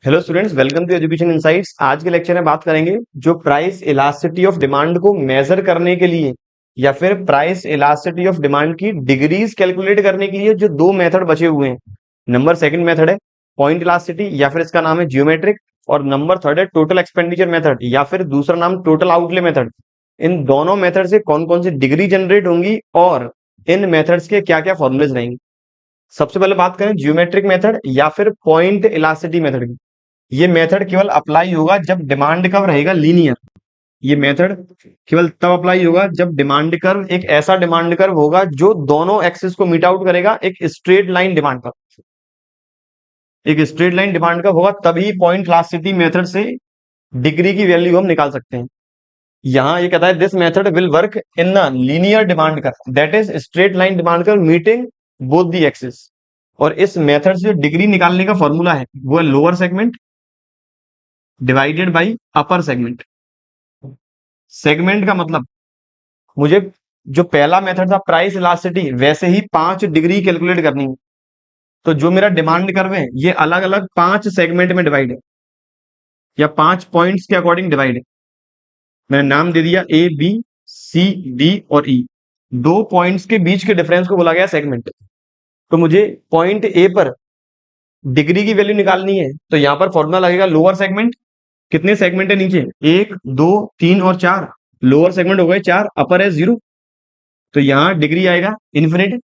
Hello students, welcome to education insights. आज के lecture में बात करेंगे जो प्राइस इलास्टिसिटी ऑफ डिमांड को मेजर करने के लिए या फिर प्राइस इलास्टिसिटी ऑफ डिमांड की डिग्रीज कैलकुलेट करने के लिए जो दो मेथड बचे हुए हैं। नंबर सेकंड मेथड है पॉइंट इलास्टिसिटी या फिर इसका नाम है जियोमेट्रिक, और नंबर थर्ड है टोटल एक्सपेंडिचर मेथड या फिर दूसरा नाम टोटल आउटले मेथड। इन दोनों मेथड से कौन कौन सी डिग्री जनरेट होंगी और इन मेथड्स के क्या क्या फॉर्मूलेज रहेंगे। सबसे पहले बात करें जियोमेट्रिक मेथड या फिर पॉइंट इलास्टिसिटी मेथड की। ये मेथड केवल अप्लाई होगा जब डिमांड कर्व रहेगा लीनियर। ये मेथड केवल तब अप्लाई होगा जब डिमांड कर्व एक ऐसा डिमांड कर्व होगा जो दोनों एक्सिस को मीट आउट करेगा। एक स्ट्रेट लाइन डिमांड कर्व, एक स्ट्रेट लाइन डिमांड कर्व होगा, तभी पॉइंट इलास्टिसिटी मेथड से डिग्री की वैल्यू हम निकाल सकते हैं। यहां ये कहता है this method will work in the linear demand curve that is straight line demand curve meeting both the axis. और इस मेथड से डिग्री निकालने का फॉर्मूला है वो है lower segment divided by upper segment. Segment का मतलब मुझे जो पहला मेथड था प्राइस इलास्टिसिटी वैसे ही 5 डिग्री कैलकुलेट करनी है। तो जो मेरा डिमांड कर्व है ये अलग अलग 5 सेगमेंट में डिवाइड है या 5 पॉइंट्स के अकॉर्डिंग डिवाइड है। मैंने नाम दे दिया ए बी सी डी और ई। दो पॉइंट्स के बीच के डिफरेंस को बोला गया सेगमेंट। तो मुझे पॉइंट ए पर डिग्री की वैल्यू निकालनी है तो यहां पर फॉर्मूला लगेगा लोअर सेगमेंट। कितने सेगमेंट है नीचे, 1 2 3 और 4। लोअर सेगमेंट हो गए 4, अपर है 0, तो यहां डिग्री आएगा इन्फिनिट।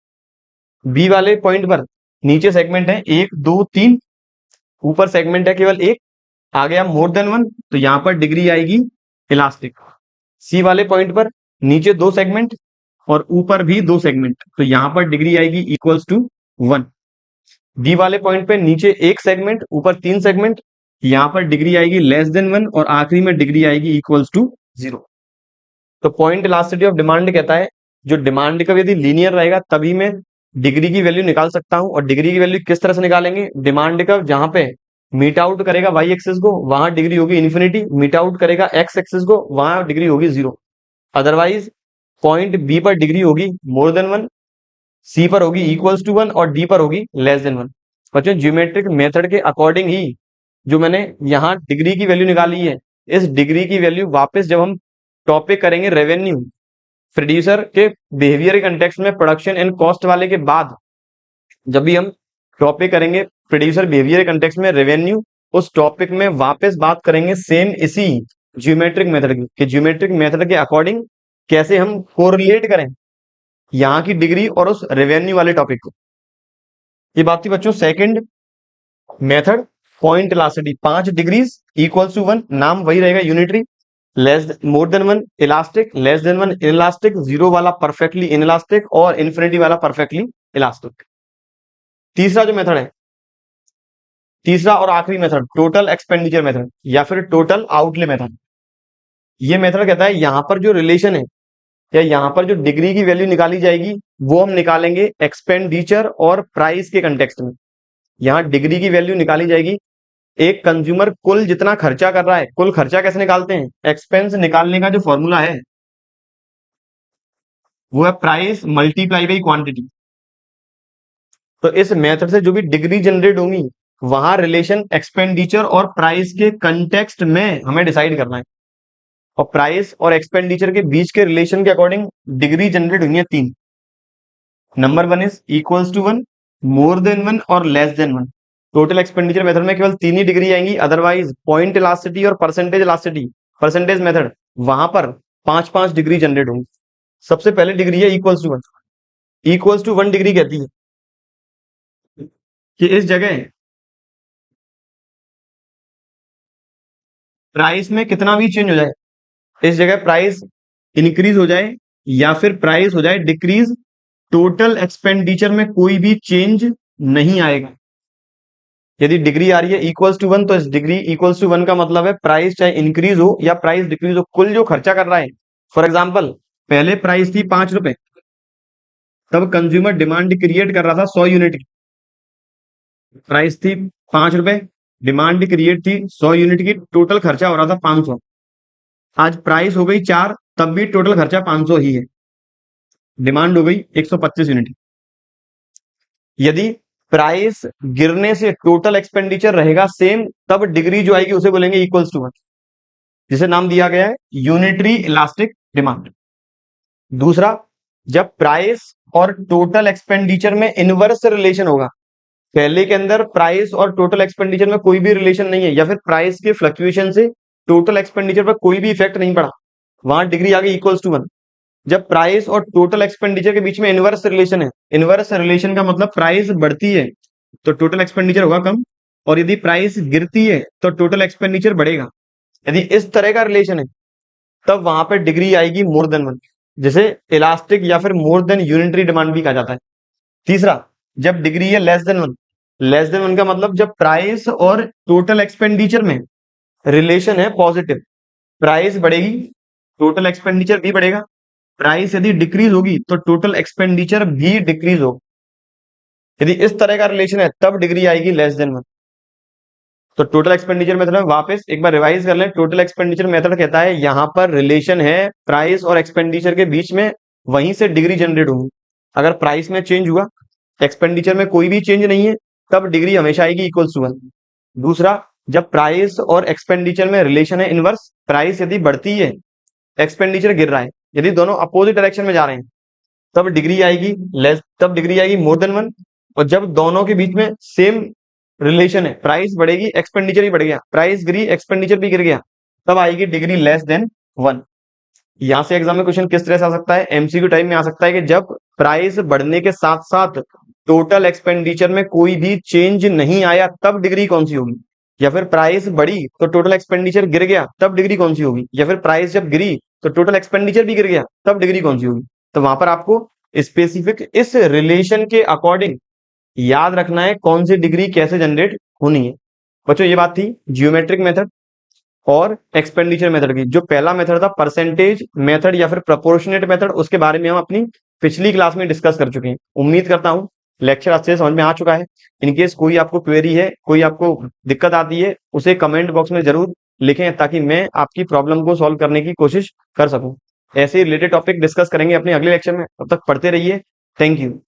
बी वाले पॉइंट पर नीचे सेगमेंट है 1 2 3, ऊपर सेगमेंट है केवल एक, आ गया मोर देन 1, तो यहां पर डिग्री आएगी इलास्टिक। सी वाले पॉइंट पर नीचे 2 सेगमेंट और ऊपर भी 2 सेगमेंट, तो यहां पर डिग्री आएगी इक्वल्स टू 1। डी वाले पॉइंट पे नीचे एक सेगमेंट ऊपर 3 सेगमेंट, यहां पर डिग्री आएगी लेस देन 1 और आखिरी में डिग्री आएगी इक्वल्स टू 0। तो पॉइंट इलास्टिसिटी ऑफ डिमांड कहता है जो डिमांड का यदि लीनियर रहेगा तभी मैं डिग्री की वैल्यू निकाल सकता हूं। और डिग्री की वैल्यू किस तरह से निकालेंगे, डिमांड का जहां पे मीट आउट करेगा वाई एक्सिस को वहां डिग्री होगी इन्फिनिटी, मीट आउट करेगा एक्स एक्सिस को वहां डिग्री होगी 0। अदरवाइज पॉइंट बी पर डिग्री होगी मोर देन 1, सी पर होगी इक्वल्स टू 1 और डी पर होगी लेस देन 1। बच्चों ज्योमेट्रिक मेथड के अकॉर्डिंग ही जो मैंने यहाँ डिग्री की वैल्यू निकाली है, इस डिग्री की वैल्यू वापस जब हम टॉपिक करेंगे रेवेन्यू प्रोड्यूसर के बिहेवियर के कंटेक्स्ट में प्रोडक्शन एंड कॉस्ट वाले के बाद, जब भी हम टॉपिक करेंगे प्रोड्यूसर बिहेवियर के कंटेक्स्ट में रेवेन्यू, उस टॉपिक में वापस बात करेंगे सेम इसी ज्योमेट्रिक मेथड की कि ज्योमेट्रिक मेथड के अकॉर्डिंग कैसे हम कोरिलेट करें यहाँ की डिग्री और उस रेवेन्यू वाले टॉपिक को। ये बात थी बच्चों second method point elasticity, 5 degrees equals to 1, नाम वही रहेगा unitary, less more than 1 elastic, less than 1 inelastic, 0 वाला परफेक्टली इनइलास्टिक और इन्फिनिटी वाला परफेक्टली इलास्टिक। तीसरा जो मेथड है, तीसरा और आखिरी मेथड टोटल एक्सपेंडिचर मेथड या फिर टोटल आउटले मेथड। ये मेथड कहता है यहां पर जो रिलेशन है या यहां पर जो डिग्री की वैल्यू निकाली जाएगी वो हम निकालेंगे एक्सपेंडिचर और प्राइस के कंटेक्स्ट में। यहां डिग्री की वैल्यू निकाली जाएगी एक कंज्यूमर कुल जितना खर्चा कर रहा है। कुल खर्चा कैसे निकालते हैं, एक्सपेंस निकालने का जो फॉर्मूला है वो है प्राइस मल्टीप्लाई बाई क्वांटिटी। तो इस मेथड से जो भी डिग्री जनरेट होंगी वहां रिलेशन एक्सपेंडिचर और प्राइस के कंटेक्स्ट में हमें डिसाइड करना है। और प्राइस और एक्सपेंडिचर के बीच के रिलेशन के अकॉर्डिंग डिग्री जनरेट हुई है 3। Number 1 is equals to 1, more than 1 और less than 1। Total expenditure method में केवल 3 ही डिग्री आएंगी, अदरवाइज पॉइंट इलास्टिसिटी और परसेंटेज इलास्टिसिटी परसेंटेज मेथड वहां पर 5-5 डिग्री जनरेट होंगी। सबसे पहले डिग्री है equals to 1। Equals to 1 degree कहती है कि इस जगह प्राइस में कितना भी चेंज हो जाए, इस जगह प्राइस इंक्रीज हो जाए या फिर प्राइस हो जाए डिक्रीज, टोटल एक्सपेंडिचर में कोई भी चेंज नहीं आएगा। यदि डिग्री आ रही है इक्वल्स टू 1 तो इस डिग्री इक्वल्स टू 1 का मतलब है प्राइस चाहे इंक्रीज हो या प्राइस डिक्रीज हो, कुल जो खर्चा कर रहा है। फॉर एग्जांपल पहले प्राइस थी 5 रुपए, तब कंज्यूमर डिमांड क्रिएट कर रहा था 100 यूनिट की। प्राइस थी 5 रुपए, डिमांड क्रिएट थी 100 यूनिट की, टोटल खर्चा हो रहा था 500। आज प्राइस हो गई 4, तब भी टोटल खर्चा 500 ही है, डिमांड हो गई 125 यूनिट। यदि प्राइस गिरने से टोटल एक्सपेंडिचर रहेगा सेम, तब डिग्री जो आएगी उसे बोलेंगे इक्वल्स टू 1, जिसे नाम दिया गया है यूनिटरी इलास्टिक डिमांड। दूसरा, जब प्राइस और टोटल एक्सपेंडिचर में इनवर्स रिलेशन होगा, पहले के अंदर प्राइस और टोटल एक्सपेंडिचर में कोई भी रिलेशन नहीं है, या फिर प्राइस के फ्लक्चुएशन से टोटल एक्सपेंडिचर पर कोई भी इफेक्ट नहीं पड़ा, वहां डिग्री आ गई इक्वल्स टू 1। जब प्राइस और टोटल एक्सपेंडिचर के बीच में इनवर्स रिलेशन है, इनवर्स रिलेशन का मतलब प्राइस बढ़ती है तो टोटल एक्सपेंडिचर होगा कम, और यदि प्राइस गिरती है तो टोटल एक्सपेंडिचर बढ़ेगा। यदि इस तरह का रिलेशन है तब वहां पर डिग्री आएगी मोर देन 1, जिसे इलास्टिक या फिर मोर देन यूनिटरी डिमांड भी कहा जाता है। तीसरा, जब डिग्री है लेस देन 1, लेस देन 1 का मतलब जब प्राइस और टोटल एक्सपेंडिचर में रिलेशन है पॉजिटिव, प्राइस बढ़ेगी टोटल एक्सपेंडिचर भी बढ़ेगा, प्राइस यदि डिक्रीज होगी तो टोटल एक्सपेंडिचर भी डिक्रीज होगा। यदि इस तरह का रिलेशन है तब डिग्री आएगी लेस देन 1। तो टोटल एक्सपेंडिचर मेथड में वापस एक बार रिवाइज कर लें। टोटल एक्सपेंडिचर मेथड कहता है यहां पर रिलेशन है प्राइस और एक्सपेंडिचर के बीच में, वहीं से डिग्री जनरेट होगी। अगर प्राइस में चेंज हुआ, एक्सपेंडिचर में कोई भी चेंज नहीं है, तब डिग्री हमेशा आएगी इक्वल्स टू 1। दूसरा, जब प्राइस और एक्सपेंडिचर में रिलेशन है इनवर्स, प्राइस यदि बढ़ती है, एक्सपेंडिचर गिर रहा है, यदि दोनों अपोजिट डायरेक्शन में जा रहे हैं, तब डिग्री आएगी लेस, तब डिग्री आएगी मोर देन 1। और जब दोनों के बीच में सेम रिलेशन है, प्राइस बढ़ेगी एक्सपेंडिचर भी बढ़ गया, प्राइस गिरी एक्सपेंडिचर भी गिर गया, तब आएगी डिग्री लेस देन 1। यहां से एग्जाम में क्वेश्चन किस तरह से आ सकता है, एमसीक्यू टाइप में आ सकता है कि जब प्राइस बढ़ने के साथ साथ टोटल एक्सपेंडिचर में कोई भी चेंज नहीं आया तब डिग्री कौन सी होगी, या फिर प्राइस बढ़ी तो टोटल एक्सपेंडिचर गिर गया तब डिग्री कौन सी होगी, या फिर प्राइस जब गिरी तो टोटल एक्सपेंडिचर भी गिर गया तब डिग्री कौन सी होगी। तो वहां पर आपको स्पेसिफिक इस रिलेशन के अकॉर्डिंग याद रखना है कौन सी डिग्री कैसे जनरेट होनी है। बच्चों ये बात थी जियोमेट्रिक मेथड और एक्सपेंडिचर मेथड की। जो पहला मेथड था परसेंटेज मेथड या फिर प्रोपोर्शनेट मेथड, उसके बारे में हम अपनी पिछली क्लास में डिस्कस कर चुके हैं। उम्मीद करता हूं लेक्चर अच्छे से समझ में आ चुका है। इनकेस कोई आपको क्वेरी है, कोई आपको दिक्कत आती है, उसे कमेंट बॉक्स में जरूर लिखें ताकि मैं आपकी प्रॉब्लम को सॉल्व करने की कोशिश कर सकूं। ऐसे रिलेटेड टॉपिक डिस्कस करेंगे अपने अगले लेक्चर में, तब तक पढ़ते रहिए। Thank you.